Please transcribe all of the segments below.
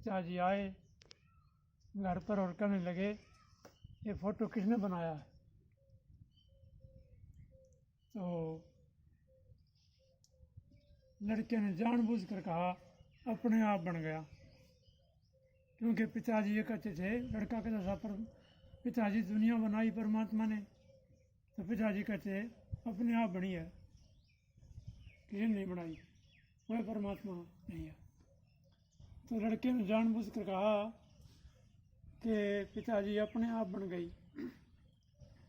पिताजी आए घर पर और कहने लगे ये फ़ोटो किसने बनाया है। तो लड़के ने जानबूझकर कहा अपने आप बन गया, क्योंकि पिताजी ये कहते थे, लड़का कहता था पर पिताजी दुनिया बनाई परमात्मा ने, तो पिताजी कहते अपने आप बनी है, किसी ने नहीं बनाई, वह परमात्मा नहीं है। तो लड़के ने जानबूझकर कहा कि पिताजी अपने आप बन गई।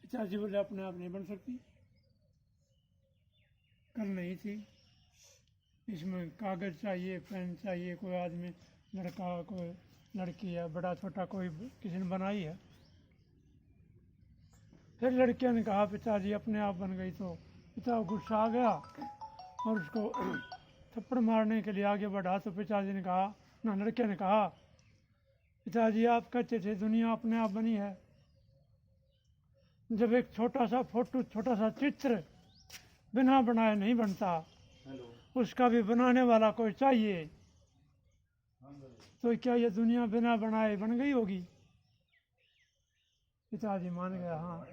पिताजी बोले अपने आप नहीं बन सकती, कल नहीं थी, इसमें कागज़ चाहिए, पेन चाहिए, कोई आदमी, लड़का, कोई लड़की है, बड़ा छोटा कोई किसी ने बनाई है। फिर लड़के ने कहा पिताजी अपने आप बन गई, तो पिता को गुस्सा आ गया और उसको थप्पड़ मारने के लिए आगे बढ़ा। तो पिताजी ने कहा ना, लड़के ने कहा पिताजी आप कहते थे दुनिया अपने आप बनी है, जब एक छोटा सा फोटो, छोटा सा चित्र बिना बनाए नहीं बनता, उसका भी बनाने वाला कोई चाहिए, तो क्या ये दुनिया बिना बनाए बन गई होगी। पिताजी मान गया, हाँ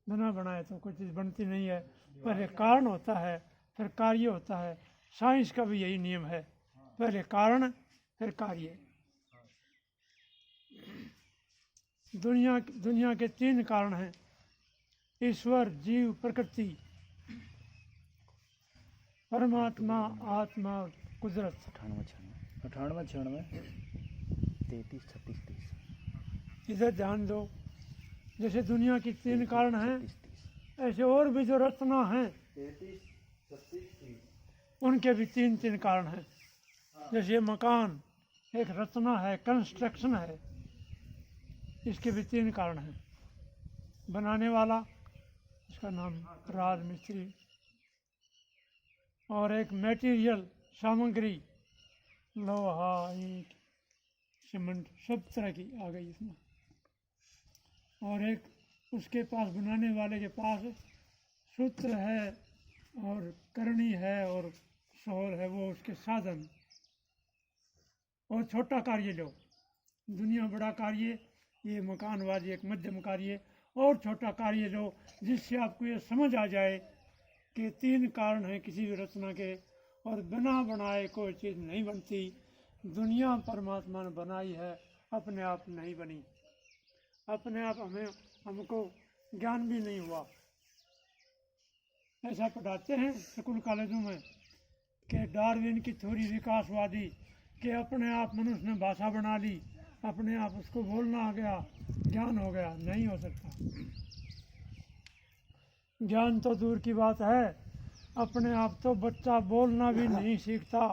बिना बनाए तो कोई चीज़ बनती नहीं है, पहले कारण होता है फिर कार्य होता है। साइंस का भी यही नियम है, पहले कारण फिर कार्य। दुनिया के 3 कारण हैं, ईश्वर, जीव, प्रकृति, परमात्मा, आत्मा और कुदरत। 98, 96, 33, 36, 30। इधर ध्यान दो, जैसे दुनिया की 3 कारण हैं, ऐसे और भी जो रचना हैं उनके भी 3 कारण हैं। जैसे ये मकान एक रचना है, कंस्ट्रक्शन है, इसके भी 3 कारण हैं। बनाने वाला, इसका नाम राज मिस्त्री, और एक मटेरियल, सामग्री, लोहा, ईंट, सीमेंट, सब तरह की आ गई इसमें, और एक उसके पास, बनाने वाले के पास सूत्र है और करनी है और शोर है, वो उसके साधन। और छोटा कार्य लो, दुनिया बड़ा कार्य, ये मकानवादी एक मध्यम कार्य, और छोटा कार्य लो जिससे आपको ये समझ आ जाए कि 3 कारण हैं किसी भी रचना के, और बिना बनाए कोई चीज़ नहीं बनती। दुनिया परमात्मा ने बनाई है, अपने आप नहीं बनी, अपने आप हमको ज्ञान भी नहीं हुआ। ऐसा पढ़ाते हैं स्कूल कॉलेजों में कि डार्विन की थ्योरी विकासवादी, कि अपने आप मनुष्य ने भाषा बना ली, अपने आप उसको बोलना आ गया, ज्ञान हो गया। नहीं हो सकता। ज्ञान तो दूर की बात है, अपने आप तो बच्चा बोलना भी नहीं सीखता।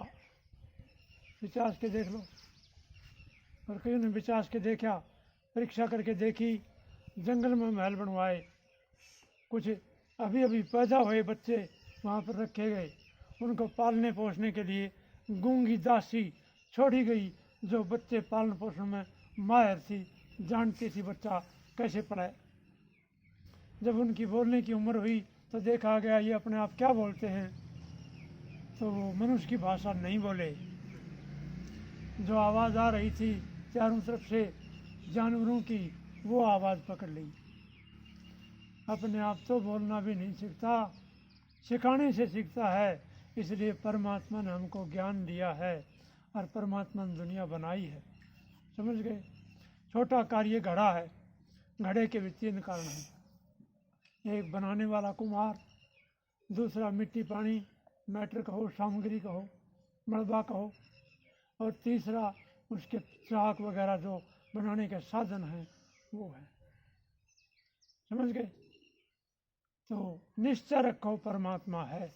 विचार के देख लो, और कई ने विचार के देखा, परीक्षा करके देखी, जंगल में महल बनवाए, कुछ अभी अभी पैदा हुए बच्चे वहाँ पर रखे गए, उनको पालने पोसने के लिए गूंगी दासी छोड़ी गई, जो बच्चे पालन पोषण में माहिर थी, जानती थी बच्चा कैसे पढ़ाए। जब उनकी बोलने की उम्र हुई तो देखा गया ये अपने आप क्या बोलते हैं, तो वो मनुष्य की भाषा नहीं बोले, जो आवाज़ आ रही थी चारों तरफ से जानवरों की, वो आवाज़ पकड़ ली। अपने आप तो बोलना भी नहीं सीखता, सिखाने से सीखता है। इसलिए परमात्मा ने हमको ज्ञान दिया है और परमात्मा ने दुनिया बनाई है। समझ गए। छोटा कार्य घड़ा है, घड़े के भी 3 कारण हैं। एक बनाने वाला कुम्हार, दूसरा मिट्टी पानी, मैटर कहो, सामग्री कहो, मलबा कहो, और तीसरा उसके चाक वगैरह जो बनाने के साधन हैं वो है। समझ गए। तो निश्चय रखो परमात्मा है,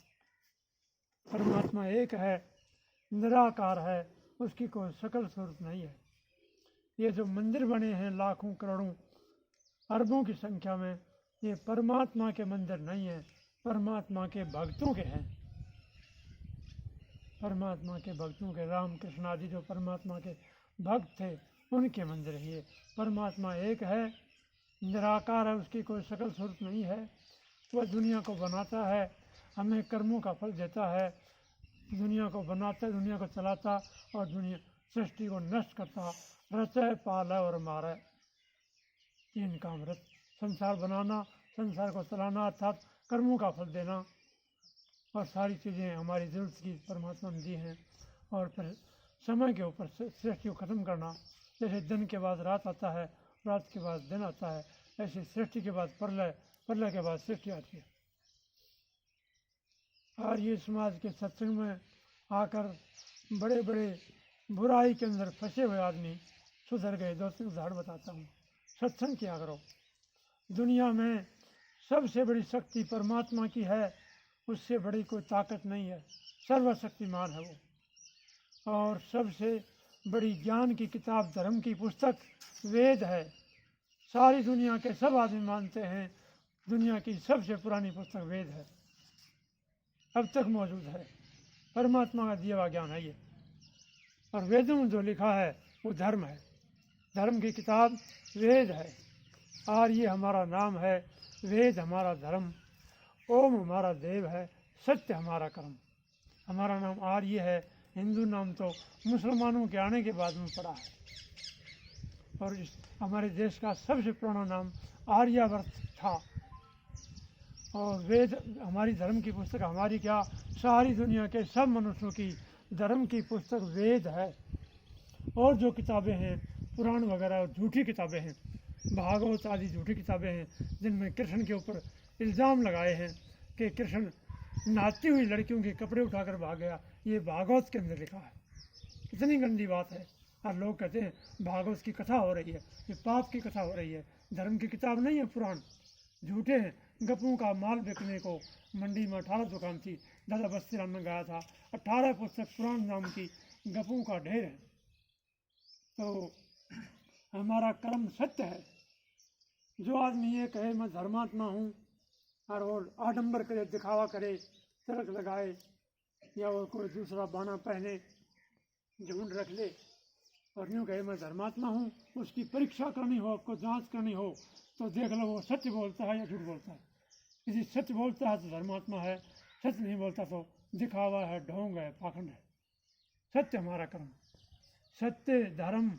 परमात्मा एक है, निराकार है, उसकी कोई शकल सूरत नहीं है। ये जो मंदिर बने हैं लाखों करोड़ों अरबों की संख्या में, ये परमात्मा के मंदिर नहीं है, परमात्मा के भक्तों के हैं। परमात्मा के भक्तों के, राम कृष्ण आदि जो परमात्मा के भक्त थे उनके मंदिर है ये। परमात्मा एक है, निराकार है, उसकी कोई शकल सूरत नहीं है। वह दुनिया को बनाता है, हमें कर्मों का फल देता है, दुनिया को बनाता, दुनिया को चलाता और दुनिया सृष्टि को नष्ट करता, रचे पाले और मारे। 3 काम रच, संसार बनाना, संसार को चलाना अर्थात कर्मों का फल देना, और सारी चीज़ें हमारी जरूरत की परमात्मा ने दी हैं। और फिर समय के ऊपर सृष्टि को ख़त्म करना। जैसे दिन के बाद रात आता है, रात के बाद दिन आता है, ऐसे सृष्टि के बाद प्रलय, प्रलय के बाद सृष्टि आती है। और ये समाज के सत्संग में आकर बड़े बड़े बुराई के अंदर फंसे हुए आदमी सुधर गए। 2-3 उदाहरण बताता हूँ। सत्संग किया करो। दुनिया में सबसे बड़ी शक्ति परमात्मा की है, उससे बड़ी कोई ताकत नहीं है। सर्वशक्तिमान है वो। और सबसे बड़ी ज्ञान की किताब, धर्म की पुस्तक वेद है। सारी दुनिया के सब आदमी मानते हैं दुनिया की सबसे पुरानी पुस्तक वेद है, अब तक मौजूद है। परमात्मा का दिया हुआ ज्ञान है ये। और वेदों में जो लिखा है वो धर्म है। धर्म की किताब वेद है। और ये हमारा नाम है, वेद हमारा धर्म, ओम हमारा देव है, सत्य हमारा कर्म। हमारा नाम आर्य है। हिंदू नाम तो मुसलमानों के आने के बाद में पड़ा है। और इस हमारे देश का सबसे पुराना नाम आर्यावर्त था। और वेद हमारी धर्म की पुस्तक, हमारी क्या, सारी दुनिया के सब मनुष्यों की धर्म की पुस्तक वेद है। और जो किताबें हैं, पुराण वगैरह झूठी किताबें हैं, भागवत आदि झूठी किताबें हैं, जिनमें कृष्ण के ऊपर इल्ज़ाम लगाए हैं कि कृष्ण नहाती हुई लड़कियों के कपड़े उठाकर भाग गया। ये भागवत के अंदर लिखा है। कितनी गंदी बात है। और लोग कहते हैं भागवत की कथा हो रही है, ये पाप की कथा हो रही है। धर्म की किताब नहीं है, पुराण झूठे हैं। गप्पों का माल बिकने को मंडी में 18 दुकान थी। दादा बस्ती राम ने गाया था, 18 पुस्तक पुराण नाम की गप्पों का ढेर है। तो हमारा कर्म सत्य है। जो आदमी ये कहे मैं धर्मात्मा हूँ और वो आडंबर करे, दिखावा करे, तिलक लगाए या वो कोई दूसरा बाना पहने, झुंड रख ले और यूँ कहे मैं धर्मात्मा हूँ, उसकी परीक्षा करनी हो, आपको जांच करनी हो तो देख लो वो सत्य बोलता है या झूठ बोलता है। यदि सत्य बोलता है तो धर्मात्मा है, सत्य नहीं बोलता तो दिखावा है, ढोंग है, पाखंड है। सत्य हमारा कर्म। सत्य, धर्म,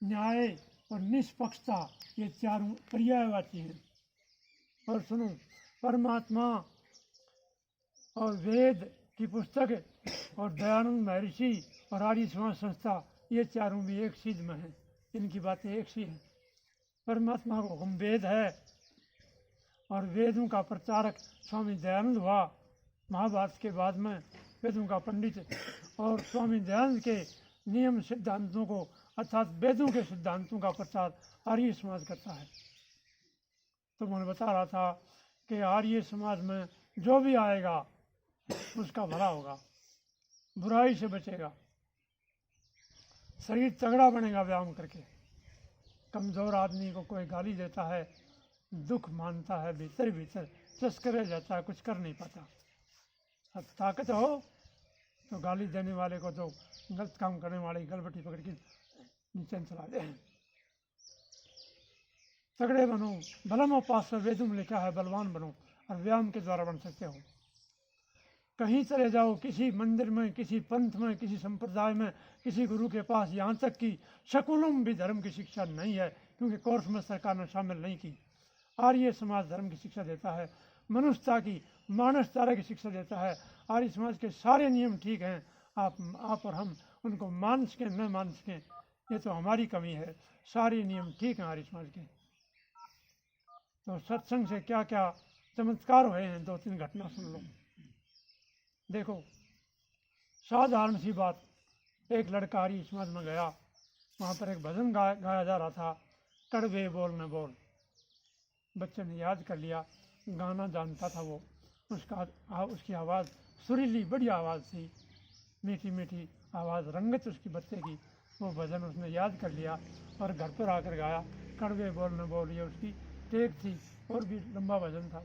न्याय और निष्पक्षता, ये चारों पर्यायवाची हैं। और सुनो, परमात्मा और वेद की पुस्तक और दयानंद महर्षि और आर्य समाज संस्था, ये चारों भी एक चीज में हैं। इनकी बातें एक सी हैं। परमात्मा को हुक्म वेद है और वेदों का प्रचारक स्वामी दयानंद हुआ महाभारत के बाद में। वेदों का पंडित और स्वामी दयानंद के नियम सिद्धांतों को अर्थात वेदों के सिद्धांतों का प्रचार आर्य समाज करता है। तो मैंने बता रहा था कि आर्य समाज में जो भी आएगा उसका भला होगा, बुराई से बचेगा, शरीर तगड़ा बनेगा व्यायाम करके। कमज़ोर आदमी को कोई गाली देता है, दुख मानता है, भीतर भीतर चस्करे जाता है, कुछ कर नहीं पाता। अब ताकत हो तो गाली देने वाले को तो गलत काम करने वाले की गलबटी पकड़ के नीचे चला दे। तगड़े बनो, बलम उपास वेदों में लिखा है बलवान बनो, और व्यायाम के द्वारा बन सकते हो। कहीं चले जाओ, किसी मंदिर में, किसी पंथ में, किसी संप्रदाय में, किसी गुरु के पास, यहाँ तक कि स्कूलों में भी धर्म की शिक्षा नहीं है, क्योंकि कोर्स में सरकार ने शामिल नहीं की। आर्य समाज धर्म की शिक्षा देता है, मनुष्यता की, मानवता की शिक्षा देता है। आर्य समाज के सारे नियम ठीक हैं, आप और हम उनको मान सकें न मान सकें ये तो हमारी कमी है। सारे नियम ठीक हैं आर्य समाज के। तो सत्संग से क्या क्या चमत्कार हुए हैं, 2-3 घटना सुन लो। देखो, साधारण सी बात, एक लड़का आर्य समाज में गया, वहाँ पर एक भजन गाया जा रहा था, कड़वे बोल न बोल। बच्चे ने याद कर लिया, गाना जानता था वो, उसकी आवाज़ सुरीली बड़ी आवाज़ थी, मीठी मीठी आवाज़, रंगत उसकी बच्चे की। वो भजन उसने याद कर लिया और घर पर आकर गाया, कड़वे बोल न बोल। ये उसकी टेक थी, और भी लंबा भजन था।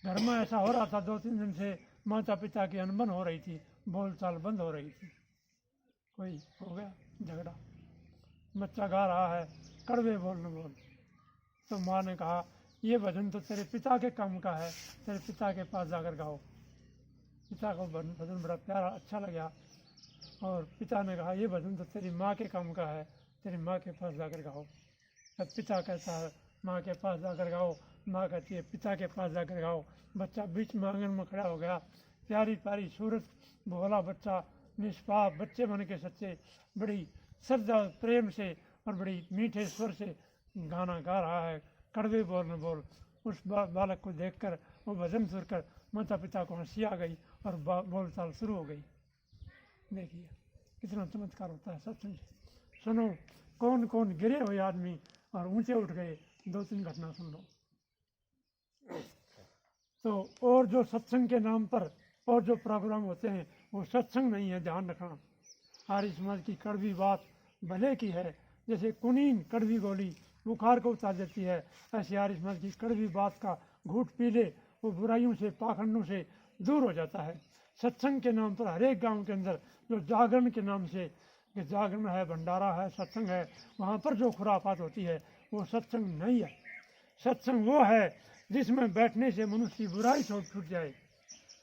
घर में ऐसा हो रहा था 2-3 दिन से, माता पिता की अनबन हो रही थी, बोलचाल बंद हो रही थी। कोई हो गया झगड़ा, बच्चा गा रहा है कड़वे बोल न बोल। तो माँ ने कहा ये भजन तो तेरे पिता के काम का है, तेरे पिता के पास जाकर गाओ। पिता को भजन बड़ा प्यारा अच्छा लगा, और पिता ने कहा ये भजन तो तेरी माँ के काम का है, तेरी माँ के पास जाकर गाओ। तब पिता कहता है माँ के पास जाकर गाओ, माँ कहती है पिता के पास जाकर गाओ। बच्चा बीच में आंगन में खड़ा हो गया, प्यारी प्यारी सूरत, भोला बच्चा, निष्पाप बच्चे बन के सच्चे, बड़ी श्रद्धा प्रेम से और बड़ी मीठे स्वर से गाना गा रहा है, कड़वे बोल न बोल। उस बालक को देखकर, वो भजन सुनकर माता पिता को हंसी आ गई और बोलचाल शुरू हो गई। देखिए कितना चमत्कार होता है सत्संग से। सुनो कौन कौन गिरे हुए आदमी और ऊंचे उठ गए, 2-3 घटना सुन लो। तो और जो सत्संग के नाम पर और जो प्रोग्राम होते हैं वो सत्संग नहीं है, ध्यान रखना। आर्य समाज की कड़वी बात भले की है, जैसे कुनीन कड़वी गोली बुखार को उतार देती है, ऐसे आर्य समाज की कड़वी बात का घूट पी ले, वो बुराइयों से पाखंडों से दूर हो जाता है। सत्संग के नाम पर हर एक गाँव के अंदर जो जागरण के नाम से, कि जागरण है, भंडारा है, सत्संग है, वहाँ पर जो खुराफात होती है वो सत्संग नहीं है। सत्संग वो है जिसमें बैठने से मनुष्य की बुराई छूट जाए।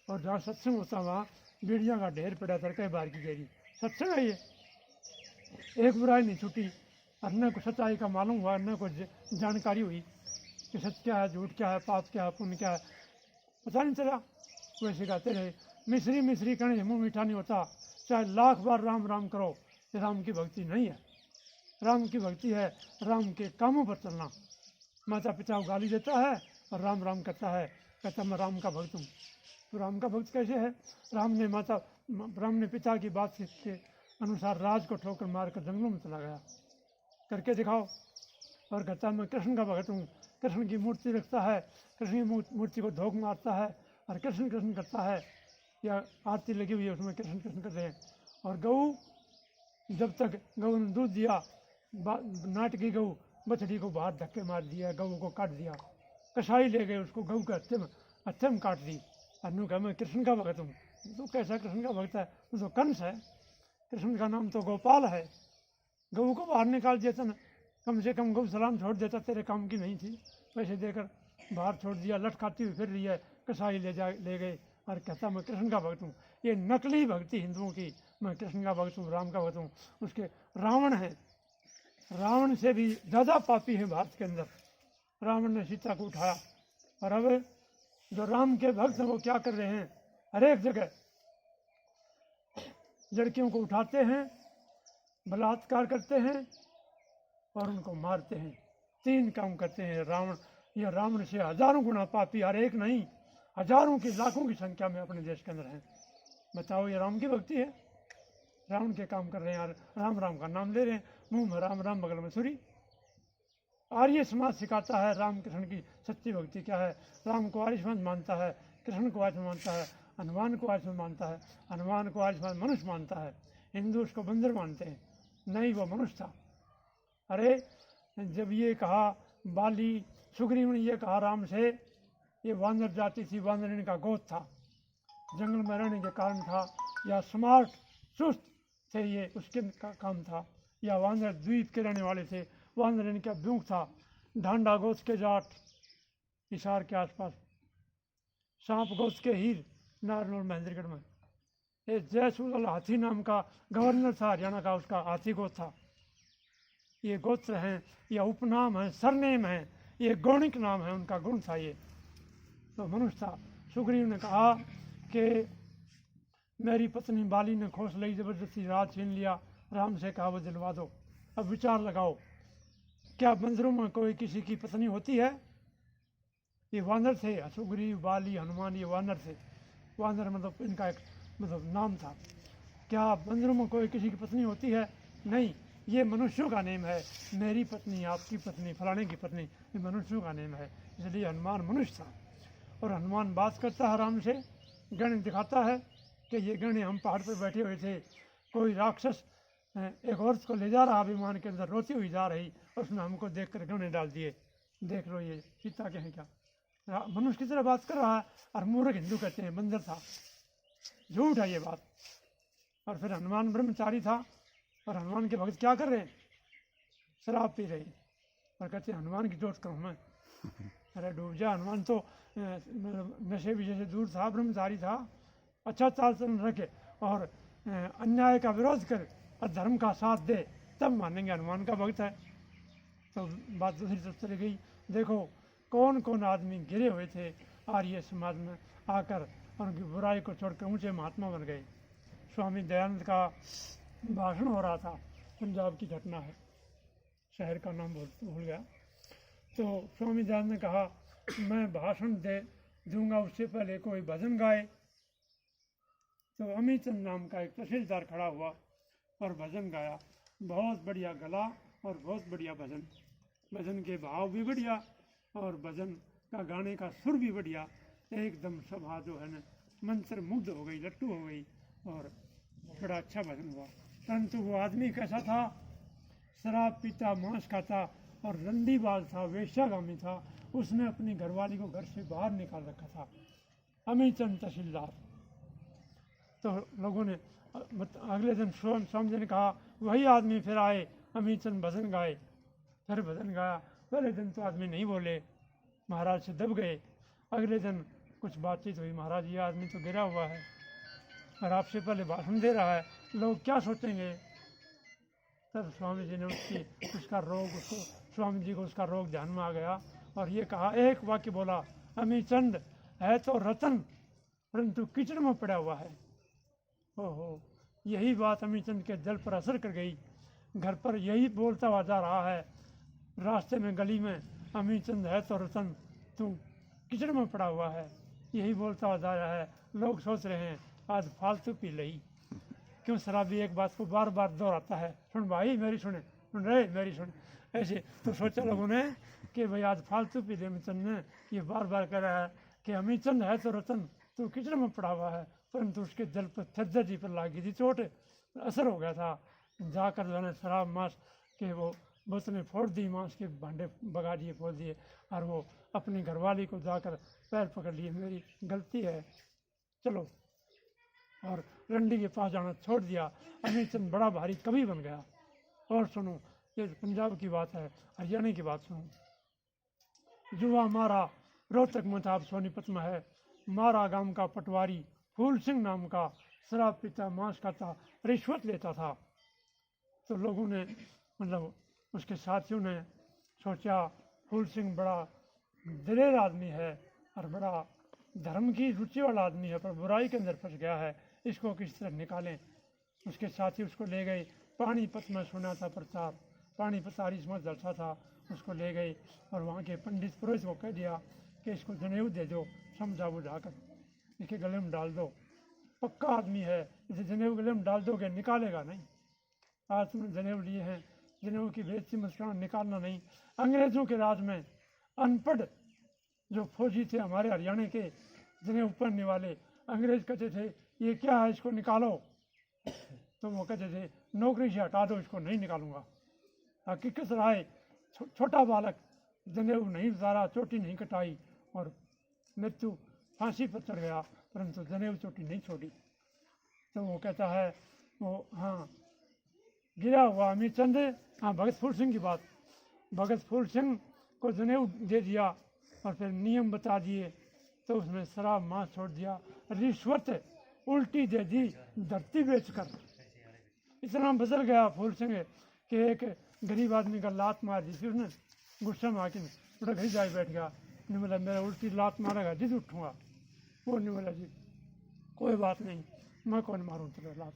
और जहाँ सत्संग होता वहाँ बीड़ियाँ का ढेर पड़ा तड़के बार की गई, सत्संग है ये। एक बुराई नहीं छूटी, और न को सच्चाई का मालूम हुआ, न को जानकारी हुई कि सच क्या है, झूठ क्या है, पाप क्या है, पुण्य क्या है, पता नहीं चला। वैसे गाते रहे मिश्री मिश्री कहने मुँह मीठा नहीं होता, चाहे लाख बार राम राम करो, ये राम की भक्ति नहीं है। राम की भक्ति है राम के कामों पर चलना। माता पिता को गाली देता है और राम राम करता है, कहता मैं राम का भक्त हूँ। तो राम का भक्त कैसे है? राम ने पिता की बात के अनुसार राज को ठोकर मार कर जंगलों में चला गया, करके दिखाओ। और कहता मैं कृष्ण का भक्त हूँ, कृष्ण की मूर्ति रखता है, कृष्ण की मूर्ति को धोख मारता है और कृष्ण कृष्ण करता है, या आरती लगी हुई है उसमें कृष्ण कृष्ण करते हैं। और गऊ, जब तक गऊ ने दूध दिया, नाटकी गऊ बछड़ी को बाहर धक्के मार दिया, गऊ को काट दिया, कसाई ले गए उसको, गऊ के हत्थे में काट दी। अनु कहा मैं कृष्ण का भक्त हूँ। तो कैसा कृष्ण का भक्त है? तो कंस है, कृष्ण का नाम तो गोपाल है। गऊ को बाहर निकाल दिया था ना, कम से कम गऊ सलाम छोड़ देता, तेरे काम की नहीं थी, पैसे देकर बाहर छोड़ दिया, लटकाती हुई फिर रही है, कसाई ले गए और कहता मैं कृष्ण का भक्त हूँ। ये नकली भक्ति हिंदुओं की, मैं कृष्ण का भक्त हूँ, राम का भक्त हूँ। उसके रावण है, रावण से भी ज़्यादा पापी है भारत के अंदर। रावण ने सीता को उठाया, और अब जो राम के भक्त हैं वो क्या कर रहे हैं? हर एक जगह लड़कियों को उठाते हैं, बलात्कार करते हैं और उनको मारते हैं। 3 काम करते हैं रावण। यह रावण से हजारों गुना पापी, हर एक नहीं, हजारों की लाखों की संख्या में अपने देश के अंदर हैं। बताओ ये राम की भक्ति है? रावण के काम कर रहे हैं और राम राम का नाम ले रहे हैं, मुंह में राम राम बगल में छुरी। आर्य समाज सिखाता है राम कृष्ण की सच्ची भक्ति क्या है। राम को आर्य समाज मानता है, कृष्ण को आर्य मानता है, हनुमान को आर्य मानता है, हनुमान को आर्य समाज मनुष्य मानता है। हिंदू उसको बंदर मानते हैं, नहीं वो मनुष्य था। अरे जब ये कहा बाली सुग्रीव ने ये कहा राम से, ये वानर जाति थी, वानर इनका गोत्र था, जंगल में रहने के कारण था, या स्मार्ट चुस्त थे ये उसके काम था, या वानर द्वीप के रहने वाले थे, वानर इनका व्यूह था, ढांडा गोत्र के जाट हिसार के आसपास, सांप गोत्र के हीर नारनौल महेंद्रगढ़ में। ये जयसूल हाथी नाम का गवर्नर था हरियाणा का, उसका हाथी गोत्र था। ये गोत्र हैं, या उपनाम है, सरनेम है, ये गौणिक नाम है, उनका गुण था ये। तो मनुष्य था। सुग्रीव ने कहा कि मेरी पत्नी बाली ने खोस ली, जबरदस्ती राज छीन लिया, राम से कहा वो दिलवा दो। अब विचार लगाओ, क्या बंदरों में कोई किसी की पत्नी होती है? ये वानर थे, सुग्रीव बाली हनुमान, ये वानर थे। वानर मतलब इनका एक मतलब नाम था। क्या बंदरों में कोई किसी की पत्नी होती है? नहीं, ये मनुष्यों का नेम है। मेरी पत्नी, आपकी पत्नी, फलाने की पत्नी, ये मनुष्यों का नेम है। इसलिए हनुमान मनुष्य था। और हनुमान बात करता है राम से, गण दिखाता है कि ये गण हम पहाड़ पर बैठे हुए थे, कोई राक्षस एक औरत को ले जा रहा विमान के अंदर, रोती हुई जा रही, उसने हमको देख कर गणे डाल दिए, देख लो ये सीता के हैं क्या। मनुष्य की तरह बात कर रहा है, और मूर्ख हिंदू कहते हैं बंदर था। झूठ है ये बात। और फिर हनुमान ब्रह्मचारी था, और हनुमान के भक्त क्या कर रहे हैं? शराब पी रहे, और कहते हैं हनुमान की चोट करूँ मैं। अरे डूब जा, हनुमान तो नशे विषय से दूर था, ब्रह्मचारी था, अच्छा चाल चलन रखे, और अन्याय का विरोध कर और धर्म का साथ दे, तब मानेंगे हनुमान का भक्त है। तो बात दूसरी तरफ चली गई। देखो कौन कौन आदमी गिरे हुए थे आर्य समाज में आकर और उनकी बुराई को छोड़कर ऊंचे महात्मा बन गए। स्वामी दयानंद का भाषण हो रहा था, पंजाब की घटना है, शहर का नाम भूल गया। तो स्वामी दयानंद ने कहा मैं भाषण दे दूंगा उससे पहले कोई भजन गाए। तो अमीचंद नाम का एक तहसीलदार खड़ा हुआ और भजन गाया। बहुत बढ़िया गला और बहुत बढ़िया भजन, भजन के भाव भी बढ़िया और भजन का गाने का सुर भी बढ़िया। एकदम सभा जो है ना मंत्र मुग्ध हो गई, लट्टू हो गई और बड़ा अच्छा भजन हुआ। परंतु वो आदमी कैसा था? शराब पीता, मांस खाता और रंडीबाज था, वेश्यागामी था। उसने अपनी घरवाली को घर से बाहर निकाल रखा था, अमीचंद तहसीलदार। तो लोगों ने अगले दिन स्वामी जी ने कहा वही आदमी फिर आए, अमीचंद भजन गाए, फिर भजन गाया। पहले दिन तो आदमी नहीं बोले, महाराज से दब गए। अगले दिन कुछ बातचीत हुई, महाराज ये आदमी तो गिरा हुआ है और आपसे पहले भाषण दे रहा है, लोग क्या सोचेंगे? तब स्वामी जी ने उसका रोग, उसको स्वामी जी को उसका रोग ध्यान में आ गया और ये कहा, एक वाक्य बोला, अमीचंद है तो रतन परंतु कीचड़ में पड़ा हुआ है। ओहो, यही बात अमीचंद के दिल पर असर कर गई। घर पर यही बोलता हुआ जा रहा है, रास्ते में गली में, अमीचंद है तो रतन तू कीचड़ में पड़ा हुआ है, यही बोलता हुआ जा रहा है। लोग सोच रहे हैं आज फालतू पी लई। क्यों शराबी एक बात को बार बार दोहराता है, सुन भाई मेरी सुने, सुन रहे मेरी सुन। ऐसे तो सोचा लोगों ने कि भाई आज फालतू पी ले अमीचंद ने, ये बार बार कह रहा है कि अमीचंद है तो रतन तो कीचड़ में पड़ा हुआ है। परंतु उसके दिल पर थज्जा जी पर लगी थी चोट, असर हो गया था। जाकर जो है शराब मांस के वो बोतलें फोड़ दी, मांस के भांडे बगा दिए, फोड़ दिए और वो अपनी घरवाली को जाकर पैर पकड़ लिए, मेरी गलती है चलो, और रंडी के पास जाना छोड़ दिया। अमीचंद बड़ा भारी कवि बन गया। और सुनो, ये पंजाब की बात है, हरियाणा की बात सुनो। जुआ मारा रोहतक में था, अब सोनीपत में है। मारा गांव का पटवारी फूल सिंह नाम का, शराब पीता, मांस खाता, रिश्वत लेता था। तो लोगों ने मतलब उसके साथियों ने सोचा फूल सिंह बड़ा दिलेर आदमी है और बड़ा धर्म की रुचि वाला आदमी है, पर बुराई के अंदर फंस गया है, इसको किस तरह निकालें। उसके साथी उसको ले गए पानीपत में, सुना था प्रचार, पानीपत आरिस में जलसा था, उसको ले गए और वहाँ के पंडित पुरोहित को कह दिया कि इसको जनेऊ दे दो, समझा बुझाकर इसके गले में डाल दो, पक्का आदमी है, इसे जनेऊ गले में डाल दोगे निकालेगा नहीं। आज तुमने जनेऊ लिए हैं, जनेऊ की बेइज्जती मुस्कुराना निकालना नहीं। अंग्रेजों के राज में अनपढ़ जो फौजी थे हमारे हरियाणा के, जनेऊ पहनने वाले, अंग्रेज कहते थे ये क्या है, इसको निकालो, तो वो कहते थे नौकरी से हटा दो, इसको नहीं निकालूंगा। हकीकत राय छोटा बालक जनेऊ नहीं उतारा, चोटी नहीं कटाई और मृत्यु फांसी पर चढ़ गया, परंतु जनेऊ चोटी नहीं छोड़ी। तो वो कहता है वो, हाँ गिरा हुआ अमीचंद, हाँ भगत फूल सिंह की बात, भगत फूल सिंह को जनेऊ दे दिया और फिर नियम बता दिए, तो उसने शराब मांस छोड़ दिया, रिश्वत उल्टी दे दी धरती बेचकर। इतना बदल गया फूल सिंह कि एक गरीब आदमी का लात मार दी थी उसने, गुस्से में आके थोड़ा घर जाए बैठ गया, नहीं बोला मेरा उल्टी लात मारेगा जिद उठूँगा, वो नहीं बोला जी कोई बात नहीं मैं कौन मारूँ तेरा लात।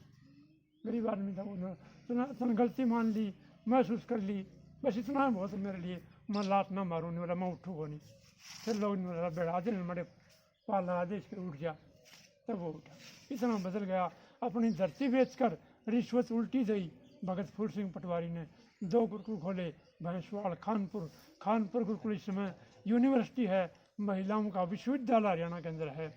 गरीब आदमी था, उन्होंने गलती मान ली, महसूस कर ली, बस इतना है बहुत मेरे लिए, मैं लात ना मारूँ, नहीं बोला मैं उठूँगा नहीं। फिर लोग नहीं बोला बैठा दे, मरे पाला दे, इसके उठ गया, तब वो उठा। इतना बदल गया, अपनी धरती बेचकर रिश्वत उल्टी दी भगत फूल सिंह पटवारी ने। 2 गुरुकुल खोले, भैंसवाड़, खानपुर। खानपुर गुरुकुल इस समय यूनिवर्सिटी है, महिलाओं का विश्वविद्यालय हरियाणा के अंदर है।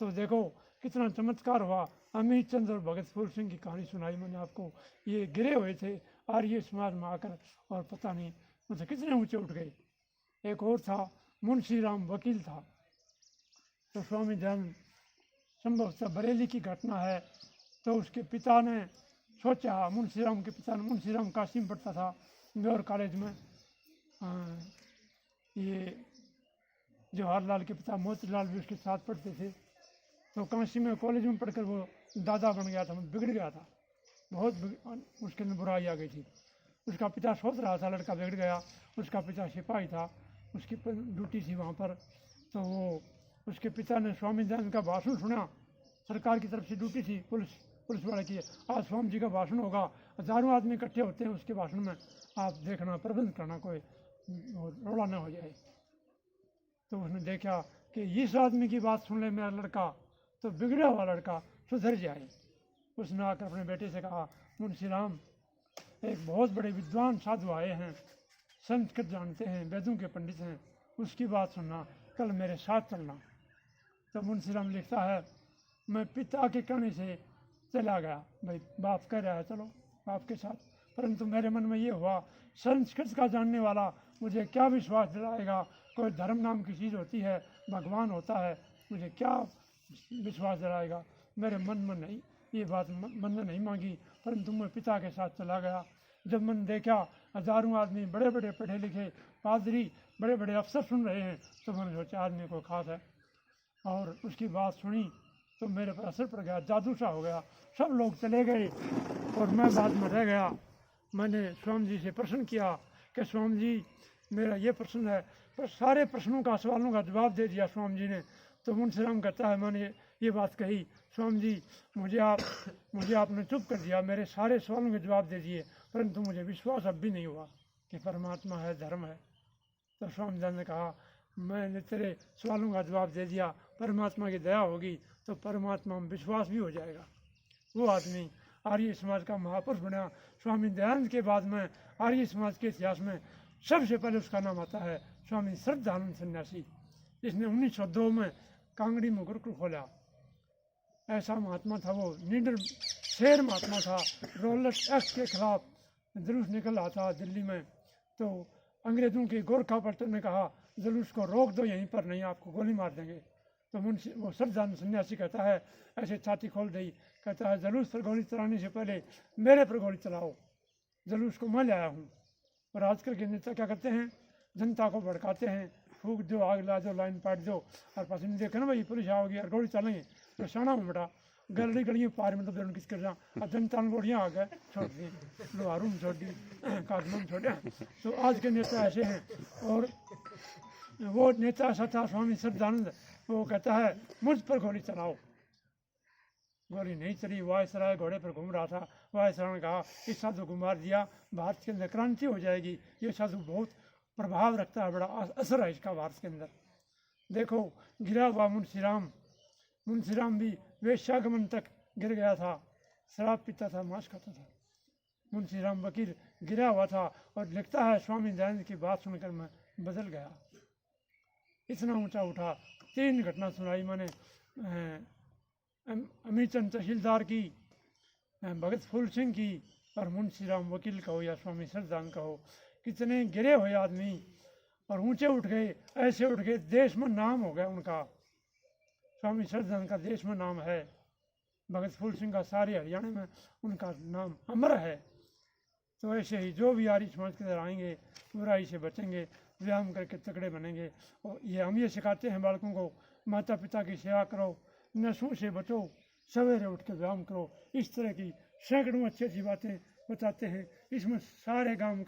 तो देखो कितना चमत्कार हुआ। अमीचंद और भगत फूल सिंह की कहानी सुनाई मैंने आपको। ये गिरे हुए थे आर्य समाज में आकर और पता नहीं मतलब कितने ऊंचे उठ गए। एक और था मुंशी राम वकील था। तो स्वामी दयानंद, संभवतः बरेली की घटना है, तो उसके पिता ने सोचा, मुंशी राम के पिता ने, मुंशी राम काशी में पढ़ता था म्योर कॉलेज में, ये जवाहरलाल के पिता मोतीलाल भी उसके साथ पढ़ते थे। तो काशी में कॉलेज में पढ़कर वो दादा बन गया था, बिगड़ गया था, बहुत उसके अंदर बुराई आ गई थी। उसका पिता सोच रहा था लड़का बिगड़ गया, उसका पिता सिपाही था, उसकी ड्यूटी थी वहाँ पर। तो वो उसके पिता ने स्वामी दयानंद का भाषण सुना, सरकार की तरफ से ड्यूटी थी, पुलिस वाले की, आज स्वामी जी का भाषण होगा, हजारों आदमी इकट्ठे होते हैं उसके भाषण में, आप देखना, प्रबंध करना, कोई रोड़ा न हो जाए। तो उसने देखा कि इस आदमी की बात सुन ले मेरा लड़का, तो बिगड़ा हुआ लड़का सुधर जाए। उसने आकर अपने बेटे से कहा, मुंशी राम, एक बहुत बड़े विद्वान साधु आए हैं, संस्कृत जानते हैं, वेदों के पंडित हैं, उसकी बात सुनना, कल मेरे साथ चलना। तो मुंशी राम लिखता है, मैं पिता के कहने से चला गया, भाई बाप कह रहा है चलो बाप के साथ, परंतु मेरे मन में ये हुआ, संस्कृत का जानने वाला मुझे क्या विश्वास दिलाएगा, कोई धर्म नाम की चीज़ होती है, भगवान होता है, मुझे क्या विश्वास दिलाएगा। मेरे मन में नहीं, ये बात मन में नहीं मांगी, परंतु मैं पिता के साथ चला गया। जब मैंने देखा हजारों आदमी, बड़े बड़े पढ़े लिखे पादरी, बड़े बड़े अफसर सुन रहे हैं, तो मैंने सोचा आदमी को खास है, और उसकी बात सुनी तो मेरे पर असर पड़ गया, जादू सा हो गया, सब लोग चले गए और मैं बाद में रह गया। मैंने स्वामी जी से प्रश्न किया कि स्वामी जी मेरा ये प्रश्न है, पर सारे प्रश्नों का, सवालों का जवाब दे दिया स्वामी जी ने। तो मुंशी राम कहता है, मैंने ये बात कही, स्वामी जी मुझे आपने चुप कर दिया, मेरे सारे सवालों के जवाब दे दिए, परंतु मुझे विश्वास अब भी नहीं हुआ कि परमात्मा है, धर्म है। तो स्वामी जी ने कहा, मैंने तेरे सवालों का जवाब दे दिया, परमात्मा की दया होगी तो परमात्मा में विश्वास भी हो जाएगा। वो आदमी आर्य समाज का महापुरुष बना। स्वामी दयानंद के बाद में आर्य समाज के इतिहास में सबसे पहले उसका नाम आता है स्वामी श्रद्धानंद सन्यासी, जिसने 1902 में कांगड़ी में गुरुकुल खोला। ऐसा महात्मा था वो, निडर शेर महात्मा था। रॉलेट एक्ट के खिलाफ जुलूस निकल रहा था दिल्ली में, तो अंग्रेज़ों के गोरखा पलटन ने कहा जुलूस को रोक दो यहीं पर, नहीं आपको गोली मार देंगे। तो मुंशी वो श्रद्धानंद सन्यासी कहता है, ऐसे छाती खोल दी, कहता है जुलूस पर गोली चलाने से पहले मेरे पर गोली चलाओ, जुलूस को मैं लाया हूँ। और आजकल के नेता क्या करते हैं, जनता को भड़काते हैं, फूक दो, आग ला दो, लाइन पाट दो, और पास में देखे ना भाई पुलिस आओगी और गोली चलेंगे, तो शाना में बेटा गली गलियों पार में तो बेरन किस कर रहा, अब जनता ने गोलियाँ आ गए छोड़ दी, लोहारू में छोड़ दी, कागजों में छोड़ा। तो आज के नेता ऐसे हैं। और वो नेता ऐसा था स्वामी श्रद्धानंद, वो कहता है मुझ पर गोली चलाओ, गोली नहीं चली। वायसराय घोड़े पर घूम रहा था, वायसराय ने कहा इस साधु को मार दिया, भारत के अंदर क्रांति हो जाएगी, ये साधु बहुत प्रभाव रखता है, बड़ा असर है इसका भारत के अंदर। देखो गिरा हुआ मुंशी राम भी वेश्यागमन तक गिर गया था, शराब पीता था, मांस खाता था। मुंशी राम वकील गिरा हुआ था और लिखता है स्वामी दयानंद की बात सुनकर मैं बदल गया, इतना ऊंचा उठा। 3 घटना सुनाई मैंने, अमीचंद तहसीलदार की, भगत फूल सिंह की, और मुंशी राम वकील का हो या स्वामी श्रद्धानंद का हो। कितने गिरे हुए आदमी और ऊंचे उठ गए, ऐसे उठ गए देश में नाम हो गया उनका। स्वामी श्रद्धानंद का देश में नाम है, भगत फूल सिंह का सारे हरियाणा में उनका नाम अमर है। तो ऐसे ही जो भी आर्य समाज के अंदर आएंगे बुराई से बचेंगे, व्यायाम करके तगड़े बनेंगे। और हम ये सिखाते हैं बालकों को, माता पिता की सेवा करो, नशों से बचो, सवेरे उठ के व्यायाम करो। इस तरह की सैकड़ों अच्छी अच्छी बातें बताते हैं, इसमें सारे गांव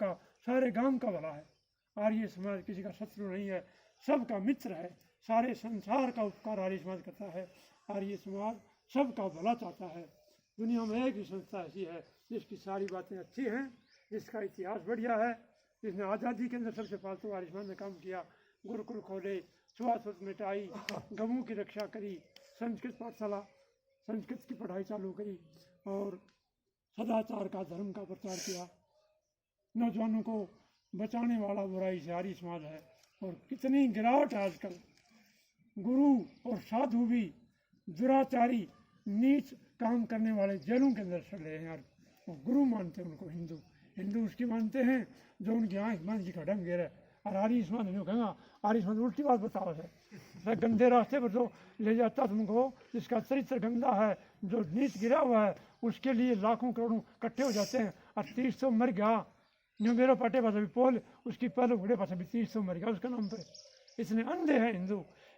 का भला है। आर्य समाज किसी का शत्रु नहीं है, सबका मित्र है, सारे संसार का उपकार आर्य समाज करता है। आर्य समाज सबका भला चाहता है। दुनिया में एक ही संस्था ऐसी है जिसकी सारी बातें अच्छी हैं, जिसका इतिहास बढ़िया है, जिसने आज़ादी के अंदर सबसे फालतू आर्य समाज ने काम किया, गुरुकुल खोले, छुआछूत मिटाई, गवों की रक्षा करी, संस्कृत पाठशाला, संस्कृत की पढ़ाई चालू करी, और सदाचार का, धर्म का प्रचार किया। नौजवानों को बचाने वाला बुराई से आर्य समाज है। और कितनी गिरावट है आजकल, गुरु और साधु भी दुराचारी नीच काम करने वाले जेलों के अंदर चल रहे हैं यार। वो गुरु मानते हैं उनको, हिंदू उसकी मानते हैं जो उनकी आँख मान जी का ढंग गिर है। और आर्य समाज नहीं कहेंगे, आर्य समाज उल्टी बात बताओ है, गंदे रास्ते पर जो ले जाता तुमको, जिसका चरित्र गंदा है, जो नीच गिरा हुआ है, उसके लिए लाखों करोड़ों इकट्ठे हो जाते हैं। और 300 मर गया, जो मेरे पाटे पास अभी पोल, उसकी पहले घोड़े पास अभी 300 मर गया उसके नाम पर। इतने अंधे हैं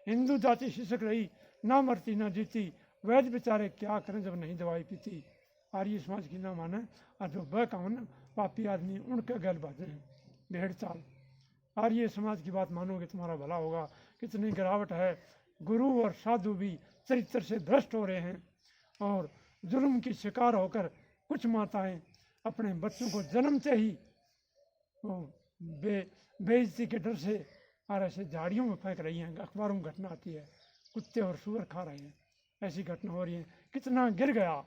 हिंदू जाति शिक्षक रही, ना मरती ना जीती, वैद्य बेचारे क्या करें जब नहीं दवाई पीती। आर्य समाज की ना माने और जो बेकान पापी आदमी उनके गैल बाजे हैं भेड़ चाल। आर्य समाज की बात मानोगे तुम्हारा भला होगा। कितनी गिरावट है, गुरु और साधु भी चरित्र से भ्रष्ट हो रहे हैं और जुल्म की शिकार होकर कुछ माताएं अपने बच्चों को जन्म से ही वो बेइज्जती के डर से और ऐसे झाड़ियों में फेंक रही हैं। अखबारों में घटना आती है, कुत्ते और सूअर खा रहे हैं, ऐसी घटना हो रही है। कितना गिर गया।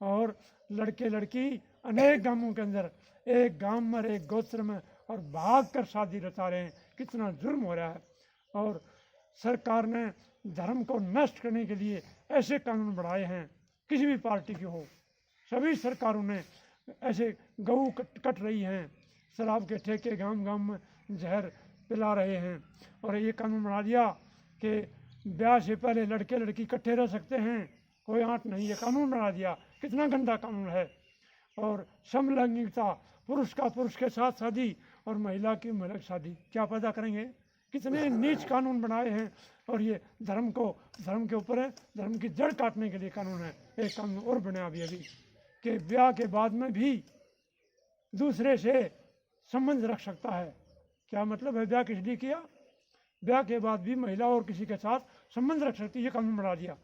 और लड़के लड़की अनेक गांवों के अंदर, एक गांव में एक गोत्र में और भाग कर शादी रचा रहे हैं। कितना जुर्म हो रहा है। और सरकार ने धर्म को नष्ट करने के लिए ऐसे कानून बढ़ाए हैं, किसी भी पार्टी की हो, सभी सरकारों ने ऐसे गऊ कट रही हैं, शराब के ठेके गांव गांव में जहर पिला रहे हैं। और ये कानून बना दिया कि ब्याह से पहले लड़के लड़की इकट्ठे रह सकते हैं, कोई आंट नहीं। ये कानून बना दिया, कितना गंदा कानून है। और समलैंगिकता, पुरुष का पुरुष के साथ शादी और महिला की महिला की शादी, क्या पैदा करेंगे। कितने नीच कानून बनाए हैं। और ये धर्म के ऊपर है, धर्म की जड़ काटने के लिए कानून है। एक कानून और बना अभी कि ब्याह के बाद में भी दूसरे से संबंध रख सकता है। क्या मतलब है, ब्याह किस लिए किया, ब्याह के बाद भी महिला और किसी के साथ संबंध रख सकती है, ये कानून बना दिया।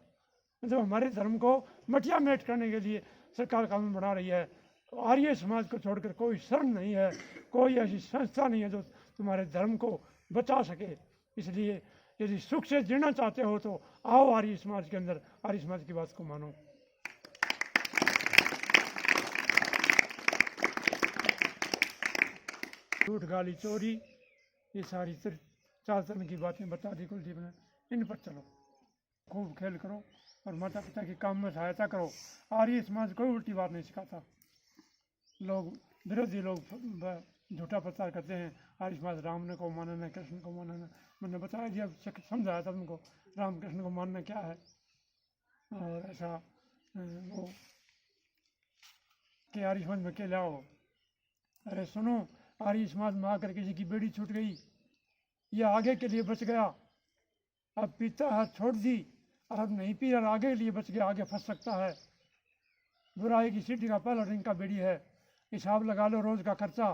मतलब हमारे धर्म को मटिया मेट करने के लिए सरकार कानून बना रही है। आर्य समाज को छोड़कर कोई शरण नहीं है, कोई ऐसी संस्था नहीं है जो तुम्हारे धर्म को बचा सके। इसलिए यदि सुख से जीना चाहते हो तो आओ आर्य समाज के अंदर, आर्य समाज की बात को मानो। झूठ गाली चोरी, ये सारी चाल चलन की बातें बता दी कुलदीप ने। इन पर चलो, खूब खेल करो और माता पिता के काम में सहायता करो। आर्य समाज कोई उल्टी बात नहीं सिखाता। लोग विरोधी लोग झूठा प्रचार करते हैं, आर्य समाज राम ने को मानना है, कृष्ण को मानना है। मैंने बताया दिया, समझाया था उनको राम कृष्ण को मानना क्या है। और ऐसा वो कि आर्य समाज में के लाओ। अरे सुनो, आर्य समाज में आकर किसी की बेड़ी छूट गई, ये आगे के लिए बच गया। अब पीता है छोड़ दी, और अब नहीं पी और आगे के लिए बच गया, आगे फंस सकता है। बुराई की सीढ़ी का पहला रिंग का बेड़ी है। हिसाब लगा लो रोज का खर्चा,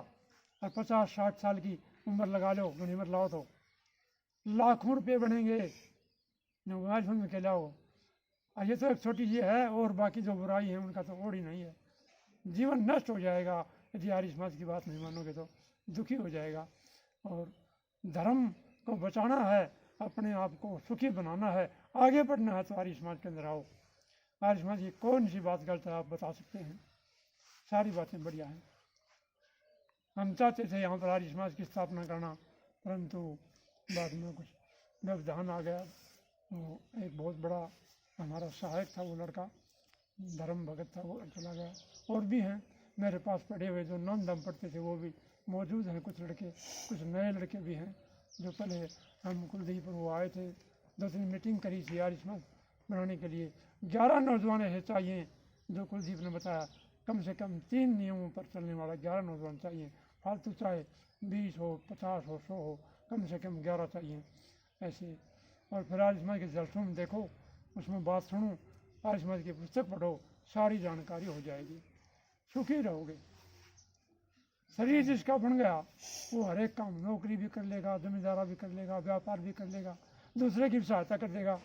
और 50-60 साल की उम्र लगा लो, गनीमत लाओ तो लाखों रुपये बनेंगे। आज में के लाओ। ये तो एक छोटी सी है, और बाकी जो बुराई है उनका तो और ही नहीं है। जीवन नष्ट हो जाएगा यदि आर्य समाज की बात नहीं मानोगे तो, दुखी हो जाएगा। और धर्म को बचाना है, अपने आप को सुखी बनाना है, आगे बढ़ना है तो आर्य समाज के अंदर आओ। आर्य समाज की कौन सी बात गलत है आप बता सकते हैं, सारी बातें बढ़िया हैं। हम चाहते थे यहाँ पर आर्य समाज की स्थापना करना, परंतु बाद में कुछ व्यवधान आ गया। वो एक बहुत बड़ा हमारा सहायक था, वो लड़का धर्म भगत था, वो चला गया। और भी हैं मेरे पास पढ़े हुए जो नॉन दम पढ़ते थे, वो भी मौजूद हैं। कुछ लड़के, कुछ नए लड़के भी हैं जो पहले हम कुलदीप पर वो आए थे, 2-3 मीटिंग करी थी आर्य समाज बनाने के लिए। 11 नौजवान ऐसे चाहिए जो कुलदीप ने बताया, कम से कम 3 नियमों पर चलने वाला 11 नौजवान चाहिए। फालतू चाहे 20 हो, 50 हो, 100 हो, कम से कम 11 चाहिए ऐसे। और फिर आर्य समाज के जलसों में देखो, उसमें बात सुनो, आर्य समाज की पुस्तक पढ़ो, सारी जानकारी हो जाएगी, सुखी रहोगे। शरीर जिसका बन गया वो हर एक काम, नौकरी भी कर लेगा, जमींदारा भी कर लेगा, व्यापार भी कर लेगा, दूसरे की भी सहायता कर देगा।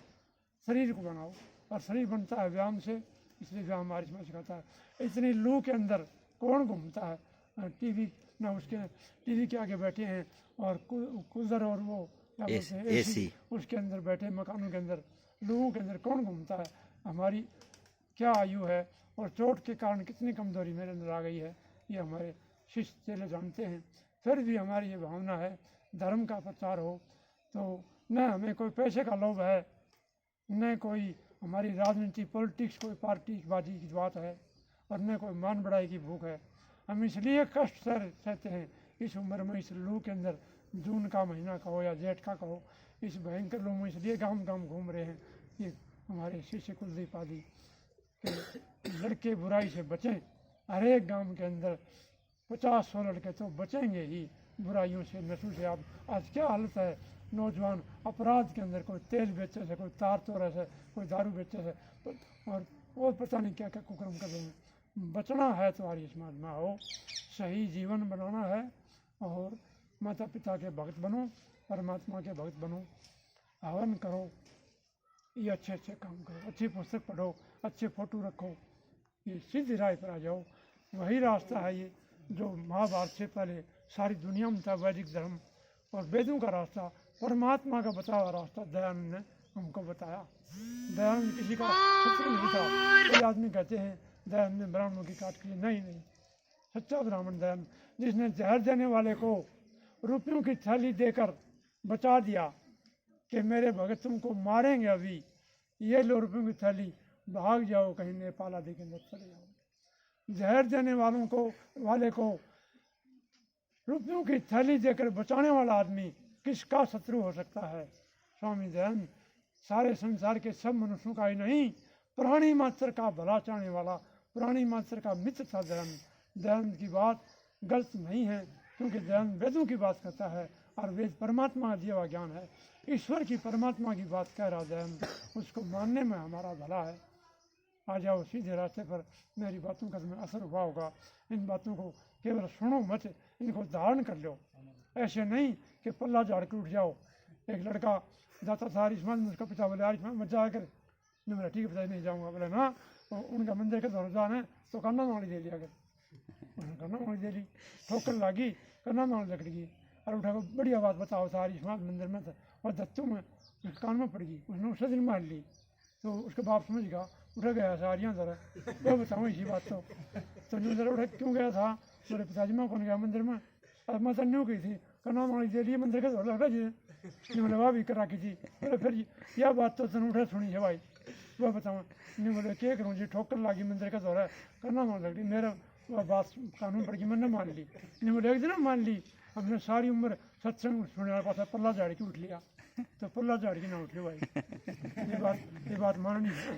शरीर को बनाओ, और शरीर बनता है व्यायाम से, इसलिए व्यायाम आर्य समाज सिखाता है। इतनी लू के अंदर कौन घूमता है, टीवी ना, उसके टीवी के आगे बैठे हैं, और कूलर और वो क्या बोलते हैं एसी, उसके अंदर बैठे मकानों के अंदर, लोगों के अंदर कौन घूमता है। हमारी क्या आयु है, और चोट के कारण कितनी कमजोरी मेरे अंदर आ गई है, ये हमारे शिष्य चेले जानते हैं। फिर भी हमारी ये भावना है, धर्म का प्रचार हो तो न हमें कोई पैसे का लोभ है, न कोई हमारी राजनीति पॉलिटिक्स कोई पार्टी बाजी की बात है, और न कोई मान बढ़ाई की भूख है। हम इसलिए कष्ट सहते हैं इस उम्र में, इस लू के अंदर, जून का महीना कहो या जेठ का कहो, इस भयंकर लू में इसलिए गांव गांव घूम रहे हैं। ये हमारे शिष्य कुलदीप आदि के लड़के बुराई से बचें। हर एक गाँव के अंदर 50-100 लड़के तो बचेंगे ही बुराइयों से, नशों से। आप आज क्या हालत है, नौजवान अपराध के अंदर कोई तेल बेचे से, कोई तार तोड़े से, कोई दारू बेचे से, और पता नहीं क्या क्या कुकर्म कर रहे हैं। बचना है तो आर्य समाज में आओ, सही जीवन बनाना है और माता पिता के भक्त बनो, परमात्मा के भक्त बनो, हवन करो, ये अच्छे अच्छे काम करो, अच्छी पुस्तक पढ़ो, अच्छे फोटो रखो, ये सीधी राह पर आ जाओ। वही रास्ता है ये जो महाभारत से पहले सारी दुनिया में था, वैदिक धर्म और वेदों का रास्ता, परमात्मा का बताया हुआ रास्ता दयानंद ने हमको बताया। दयानंद किसी का शत्रु नहीं था। कई आदमी कहते हैं दयानंद ने ब्राह्मणों की काट की, नहीं नहीं, सच्चा ब्राह्मण दयानंद, जिसने जहर देने वाले को रुपयों की थैली देकर बचा दिया कि मेरे भगत तुमको मारेंगे अभी, ये लो रुपयों की थैली, भाग जाओ कहीं नेपाल आदि के अंदर चले जाओ। जहर देने वाले को रुपयों की थैली देकर बचाने वाला आदमी किसका शत्रु हो सकता है? स्वामी दयानंद सारे संसार के सब मनुष्यों का ही नहीं, प्राणी मात्र का भला चाहने वाला, प्राणी मात्र का मित्र था दयानंद। दयानंद की बात गलत नहीं है, क्योंकि दयानंद वेदों की बात करता है और वेद परमात्मा का दिया हुआ ज्ञान है। ईश्वर की परमात्मा की बात कह रहा दयानंद, उसको मानने में हमारा भला है। आ जाओ सीधे रास्ते पर, मेरी बातों का तुम्हें असर हुआ होगा। इन बातों को केवल सुनो मत, इनको धारण कर लो। ऐसे नहीं कि पल्ला झाड़ के उठ जाओ। एक लड़का जाता था आयुष्मान में, उसका पिता बोले आयुष्मान मत जाकर, नहीं बोला ठीक है पिता नहीं जाऊँगा। बोले ना उनका मंदिर का दौर जाना है तो कन्ना माली दे लिया कर, कन्ना माली दे ली, ठोकर लगी, कन्ना माली लकड़ गई। और उठा को बढ़िया बात बताओ था आयुष्मान मंदिर में था और दत्तू में कान में पड़ गई, उसने उसे दिन मार ली। तो उसके बाप समझ गया, उठा गया सारियाँ जरा वो बताऊँ इसी बात। तो न्यू जरा उठा क्यों गया था? मेरे पिताजी मैं कौन गया मंदिर में, अब मैं तो न्यू गई थी, कन्ना माली दे लिए मंदिर का दौर लग रहा जी, बोले वाह भी करा की थी। बोले फिर यह बात तो तुम उठे सुनी है भाई, वह बताऊँ। नहीं बोले क्या करूँ जी, ठोकर लगी मंदिर का दौरा है, करना मान लग रही, मेरा वह बात कानून पड़ गई, मैंने मान ली। नहीं बोले एक दिन मान ली, हमने सारी उम्र सत्संग सुनने वाला पास पल्ला झाड़ के उठ लिया, तो पल्ला झाड़ के ना उठ लो भाई, ये बात माननी है।